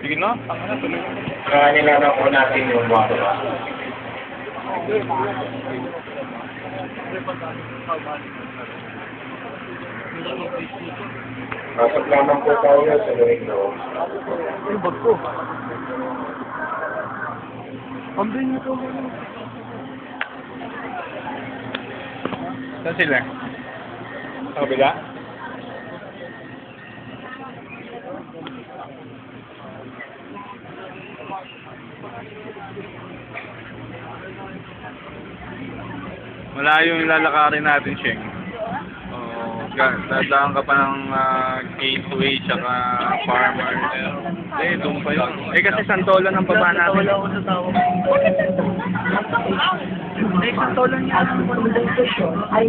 Sige na, tama na, tuloy. Kanila na po natin yung water. Pasok naman po tayo sa window. Ay, bag ko. Pambin niyo po. Saan sila? Sa kabila? Malayo yung lalakarin natin, Sheng. Dadaan ka pa ng gateway tsaka farmer. Doon pa yun. Kasi Santolan ang baba natin. Wala ako sa tawag. Santolan niya. Ay.